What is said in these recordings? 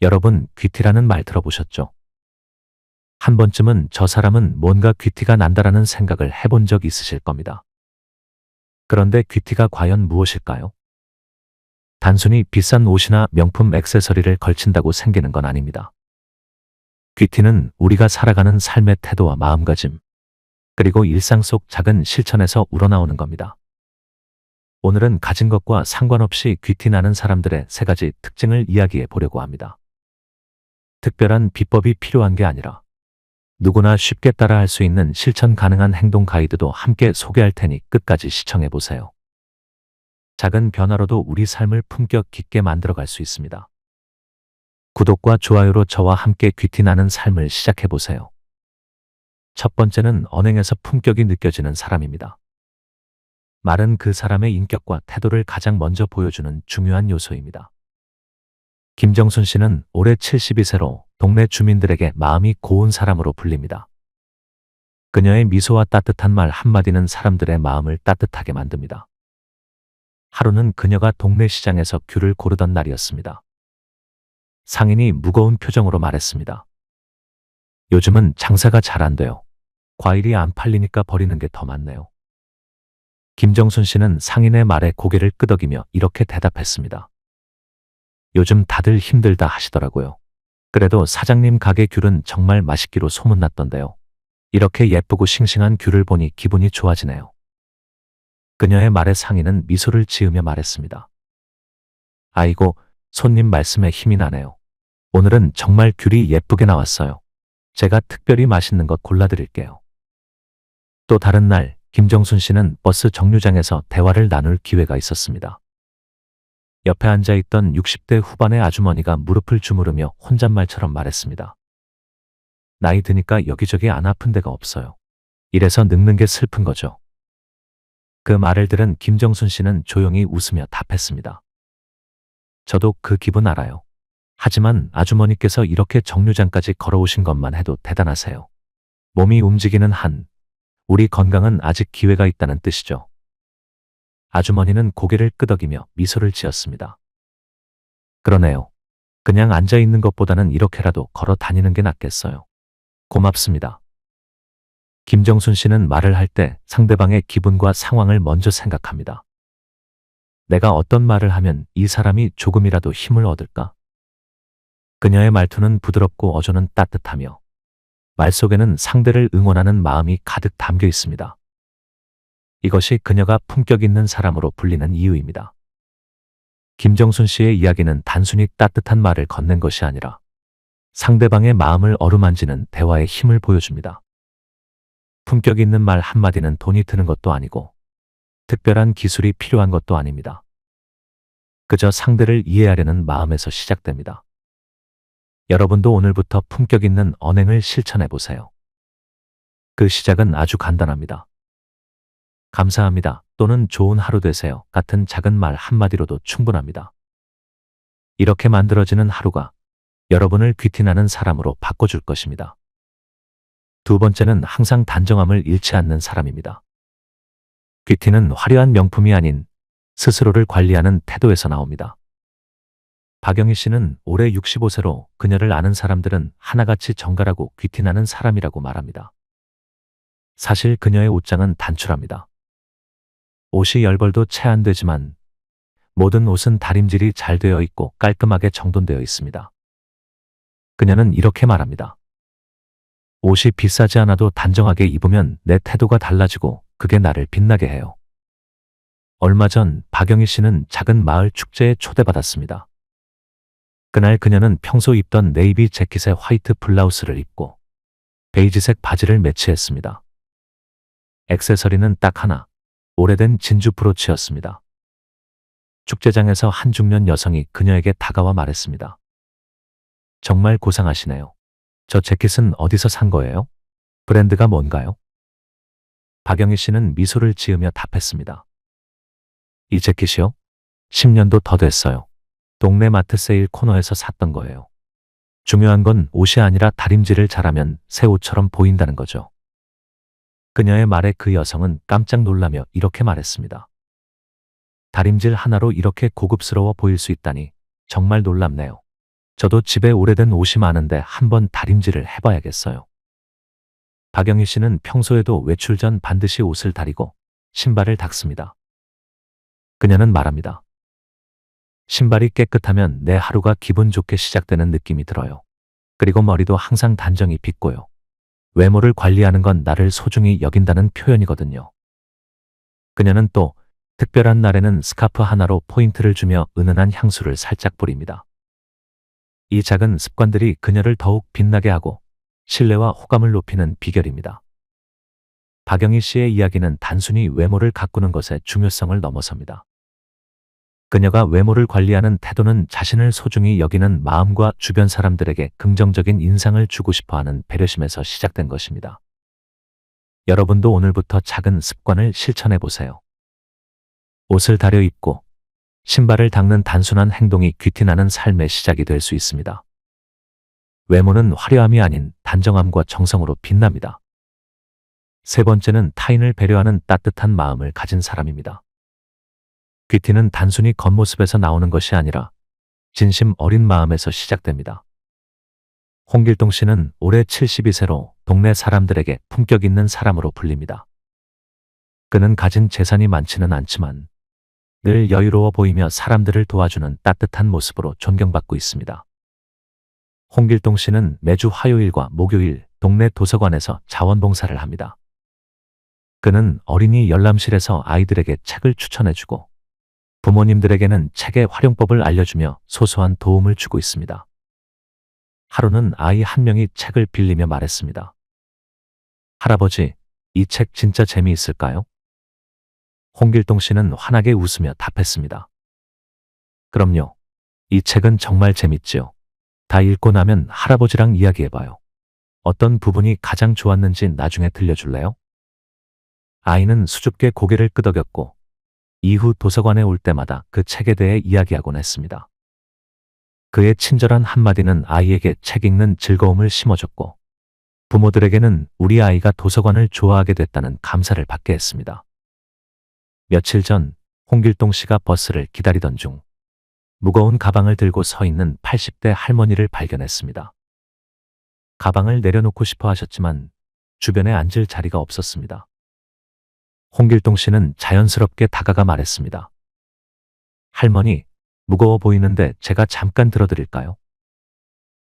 여러분, 귀티라는 말 들어보셨죠? 한 번쯤은 저 사람은 뭔가 귀티가 난다라는 생각을 해본 적 있으실 겁니다. 그런데 귀티가 과연 무엇일까요? 단순히 비싼 옷이나 명품 액세서리를 걸친다고 생기는 건 아닙니다. 귀티는 우리가 살아가는 삶의 태도와 마음가짐, 그리고 일상 속 작은 실천에서 우러나오는 겁니다. 오늘은 가진 것과 상관없이 귀티 나는 사람들의 세 가지 특징을 이야기해 보려고 합니다. 특별한 비법이 필요한 게 아니라 누구나 쉽게 따라할 수 있는 실천 가능한 행동 가이드도 함께 소개할 테니 끝까지 시청해 보세요. 작은 변화로도 우리 삶을 품격 깊게 만들어갈 수 있습니다. 구독과 좋아요로 저와 함께 귀티 나는 삶을 시작해 보세요. 첫 번째는 언행에서 품격이 느껴지는 사람입니다. 말은 그 사람의 인격과 태도를 가장 먼저 보여주는 중요한 요소입니다. 김정순 씨는 올해 72세로 동네 주민들에게 마음이 고운 사람으로 불립니다. 그녀의 미소와 따뜻한 말 한마디는 사람들의 마음을 따뜻하게 만듭니다. 하루는 그녀가 동네 시장에서 귤을 고르던 날이었습니다. 상인이 무거운 표정으로 말했습니다. 요즘은 장사가 잘 안 돼요. 과일이 안 팔리니까 버리는 게 더 많네요. 김정순 씨는 상인의 말에 고개를 끄덕이며 이렇게 대답했습니다. 요즘 다들 힘들다 하시더라고요. 그래도 사장님 가게 귤은 정말 맛있기로 소문났던데요. 이렇게 예쁘고 싱싱한 귤을 보니 기분이 좋아지네요. 그녀의 말에 상인은 미소를 지으며 말했습니다. 아이고, 손님 말씀에 힘이 나네요. 오늘은 정말 귤이 예쁘게 나왔어요. 제가 특별히 맛있는 것 골라드릴게요. 또 다른 날, 김정순 씨는 버스 정류장에서 대화를 나눌 기회가 있었습니다. 옆에 앉아있던 60대 후반의 아주머니가 무릎을 주무르며 혼잣말처럼 말했습니다. 나이 드니까 여기저기 안 아픈 데가 없어요. 이래서 늙는 게 슬픈 거죠. 그 말을 들은 김정순 씨는 조용히 웃으며 답했습니다. 저도 그 기분 알아요. 하지만 아주머니께서 이렇게 정류장까지 걸어오신 것만 해도 대단하세요. 몸이 움직이는 한, 우리 건강은 아직 기회가 있다는 뜻이죠. 아주머니는 고개를 끄덕이며 미소를 지었습니다. 그러네요. 그냥 앉아있는 것보다는 이렇게라도 걸어 다니는 게 낫겠어요. 고맙습니다. 김정순 씨는 말을 할 때 상대방의 기분과 상황을 먼저 생각합니다. 내가 어떤 말을 하면 이 사람이 조금이라도 힘을 얻을까? 그녀의 말투는 부드럽고 어조는 따뜻하며 말 속에는 상대를 응원하는 마음이 가득 담겨 있습니다. 이것이 그녀가 품격 있는 사람으로 불리는 이유입니다. 김정순 씨의 이야기는 단순히 따뜻한 말을 건넨 것이 아니라 상대방의 마음을 어루만지는 대화의 힘을 보여줍니다. 품격 있는 말 한마디는 돈이 드는 것도 아니고 특별한 기술이 필요한 것도 아닙니다. 그저 상대를 이해하려는 마음에서 시작됩니다. 여러분도 오늘부터 품격 있는 언행을 실천해 보세요. 그 시작은 아주 간단합니다. 감사합니다 또는 좋은 하루 되세요 같은 작은 말 한마디로도 충분합니다. 이렇게 만들어지는 하루가 여러분을 귀티나는 사람으로 바꿔줄 것입니다. 두 번째는 항상 단정함을 잃지 않는 사람입니다. 귀티는 화려한 명품이 아닌 스스로를 관리하는 태도에서 나옵니다. 박영희 씨는 올해 65세로 그녀를 아는 사람들은 하나같이 정갈하고 귀티나는 사람이라고 말합니다. 사실 그녀의 옷장은 단출합니다. 옷이 열벌도 채 안 되지만 모든 옷은 다림질이 잘 되어 있고 깔끔하게 정돈되어 있습니다. 그녀는 이렇게 말합니다. 옷이 비싸지 않아도 단정하게 입으면 내 태도가 달라지고 그게 나를 빛나게 해요. 얼마 전 박영희 씨는 작은 마을 축제에 초대받았습니다. 그날 그녀는 평소 입던 네이비 재킷에 화이트 블라우스를 입고 베이지색 바지를 매치했습니다. 액세서리는 딱 하나, 오래된 진주 브로치였습니다. 축제장에서 한 중년 여성이 그녀에게 다가와 말했습니다. 정말 고상하시네요. 저 재킷은 어디서 산 거예요? 브랜드가 뭔가요? 박영희 씨는 미소를 지으며 답했습니다. 이 재킷이요? 10년도 더 됐어요. 동네 마트 세일 코너에서 샀던 거예요. 중요한 건 옷이 아니라 다림질을 잘하면 새 옷처럼 보인다는 거죠. 그녀의 말에 그 여성은 깜짝 놀라며 이렇게 말했습니다. 다림질 하나로 이렇게 고급스러워 보일 수 있다니 정말 놀랍네요. 저도 집에 오래된 옷이 많은데 한번 다림질을 해봐야겠어요. 박영희 씨는 평소에도 외출 전 반드시 옷을 다리고 신발을 닦습니다. 그녀는 말합니다. 신발이 깨끗하면 내 하루가 기분 좋게 시작되는 느낌이 들어요. 그리고 머리도 항상 단정히 빗고요. 외모를 관리하는 건 나를 소중히 여긴다는 표현이거든요. 그녀는 또 특별한 날에는 스카프 하나로 포인트를 주며 은은한 향수를 살짝 뿌립니다. 이 작은 습관들이 그녀를 더욱 빛나게 하고 신뢰와 호감을 높이는 비결입니다. 박영희 씨의 이야기는 단순히 외모를 가꾸는 것의 중요성을 넘어섭니다. 그녀가 외모를 관리하는 태도는 자신을 소중히 여기는 마음과 주변 사람들에게 긍정적인 인상을 주고 싶어하는 배려심에서 시작된 것입니다. 여러분도 오늘부터 작은 습관을 실천해 보세요. 옷을 다려 입고 신발을 닦는 단순한 행동이 귀티나는 삶의 시작이 될 수 있습니다. 외모는 화려함이 아닌 단정함과 정성으로 빛납니다. 세 번째는 타인을 배려하는 따뜻한 마음을 가진 사람입니다. 귀티는 단순히 겉모습에서 나오는 것이 아니라 진심 어린 마음에서 시작됩니다. 홍길동 씨는 올해 72세로 동네 사람들에게 품격 있는 사람으로 불립니다. 그는 가진 재산이 많지는 않지만 늘 여유로워 보이며 사람들을 도와주는 따뜻한 모습으로 존경받고 있습니다. 홍길동 씨는 매주 화요일과 목요일 동네 도서관에서 자원봉사를 합니다. 그는 어린이 열람실에서 아이들에게 책을 추천해주고 부모님들에게는 책의 활용법을 알려주며 소소한 도움을 주고 있습니다. 하루는 아이 한 명이 책을 빌리며 말했습니다. 할아버지, 이 책 진짜 재미있을까요? 홍길동 씨는 환하게 웃으며 답했습니다. 그럼요. 이 책은 정말 재밌지요. 다 읽고 나면 할아버지랑 이야기해봐요. 어떤 부분이 가장 좋았는지 나중에 들려줄래요? 아이는 수줍게 고개를 끄덕였고 이후 도서관에 올 때마다 그 책에 대해 이야기하곤 했습니다. 그의 친절한 한마디는 아이에게 책 읽는 즐거움을 심어줬고 부모들에게는 우리 아이가 도서관을 좋아하게 됐다는 감사를 받게 했습니다. 며칠 전 홍길동 씨가 버스를 기다리던 중 무거운 가방을 들고 서 있는 80대 할머니를 발견했습니다. 가방을 내려놓고 싶어 하셨지만 주변에 앉을 자리가 없었습니다. 홍길동 씨는 자연스럽게 다가가 말했습니다. 할머니, 무거워 보이는데 제가 잠깐 들어드릴까요?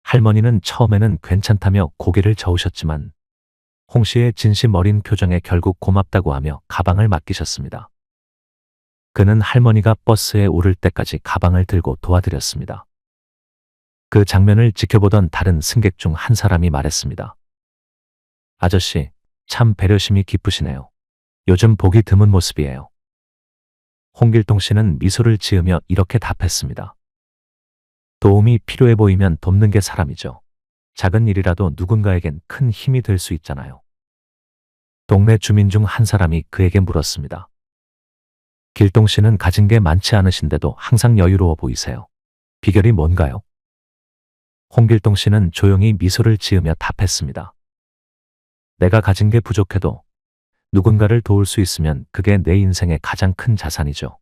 할머니는 처음에는 괜찮다며 고개를 저으셨지만 홍 씨의 진심 어린 표정에 결국 고맙다고 하며 가방을 맡기셨습니다. 그는 할머니가 버스에 오를 때까지 가방을 들고 도와드렸습니다. 그 장면을 지켜보던 다른 승객 중 한 사람이 말했습니다. 아저씨, 참 배려심이 깊으시네요. 요즘 보기 드문 모습이에요. 홍길동 씨는 미소를 지으며 이렇게 답했습니다. 도움이 필요해 보이면 돕는 게 사람이죠. 작은 일이라도 누군가에겐 큰 힘이 될 수 있잖아요. 동네 주민 중 한 사람이 그에게 물었습니다. 길동 씨는 가진 게 많지 않으신데도 항상 여유로워 보이세요. 비결이 뭔가요? 홍길동 씨는 조용히 미소를 지으며 답했습니다. 내가 가진 게 부족해도 누군가를 도울 수 있으면 그게 내 인생의 가장 큰 자산이죠.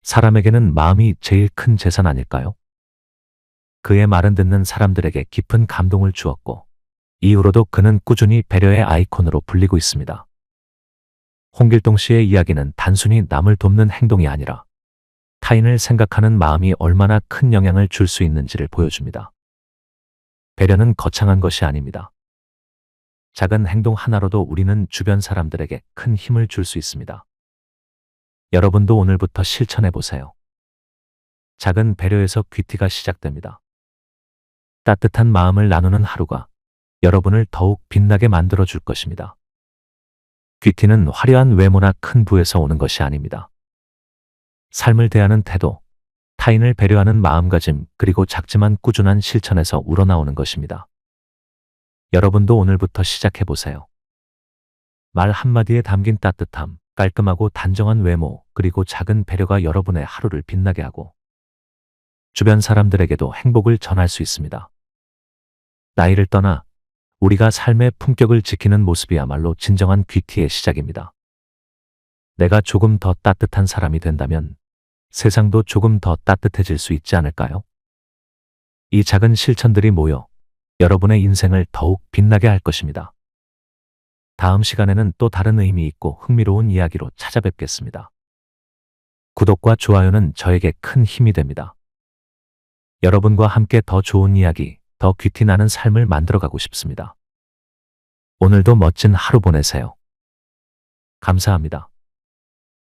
사람에게는 마음이 제일 큰 재산 아닐까요? 그의 말은 듣는 사람들에게 깊은 감동을 주었고 이후로도 그는 꾸준히 배려의 아이콘으로 불리고 있습니다. 홍길동 씨의 이야기는 단순히 남을 돕는 행동이 아니라 타인을 생각하는 마음이 얼마나 큰 영향을 줄 수 있는지를 보여줍니다. 배려는 거창한 것이 아닙니다. 작은 행동 하나로도 우리는 주변 사람들에게 큰 힘을 줄 수 있습니다. 여러분도 오늘부터 실천해 보세요. 작은 배려에서 귀티가 시작됩니다. 따뜻한 마음을 나누는 하루가 여러분을 더욱 빛나게 만들어 줄 것입니다. 귀티는 화려한 외모나 큰 부에서 오는 것이 아닙니다. 삶을 대하는 태도, 타인을 배려하는 마음가짐, 그리고 작지만 꾸준한 실천에서 우러나오는 것입니다. 여러분도 오늘부터 시작해 보세요. 말 한마디에 담긴 따뜻함, 깔끔하고 단정한 외모, 그리고 작은 배려가 여러분의 하루를 빛나게 하고 주변 사람들에게도 행복을 전할 수 있습니다. 나이를 떠나 우리가 삶의 품격을 지키는 모습이야말로 진정한 귀티의 시작입니다. 내가 조금 더 따뜻한 사람이 된다면 세상도 조금 더 따뜻해질 수 있지 않을까요? 이 작은 실천들이 모여 여러분의 인생을 더욱 빛나게 할 것입니다. 다음 시간에는 또 다른 의미 있고 흥미로운 이야기로 찾아뵙겠습니다. 구독과 좋아요는 저에게 큰 힘이 됩니다. 여러분과 함께 더 좋은 이야기, 더 귀티 나는 삶을 만들어가고 싶습니다. 오늘도 멋진 하루 보내세요. 감사합니다.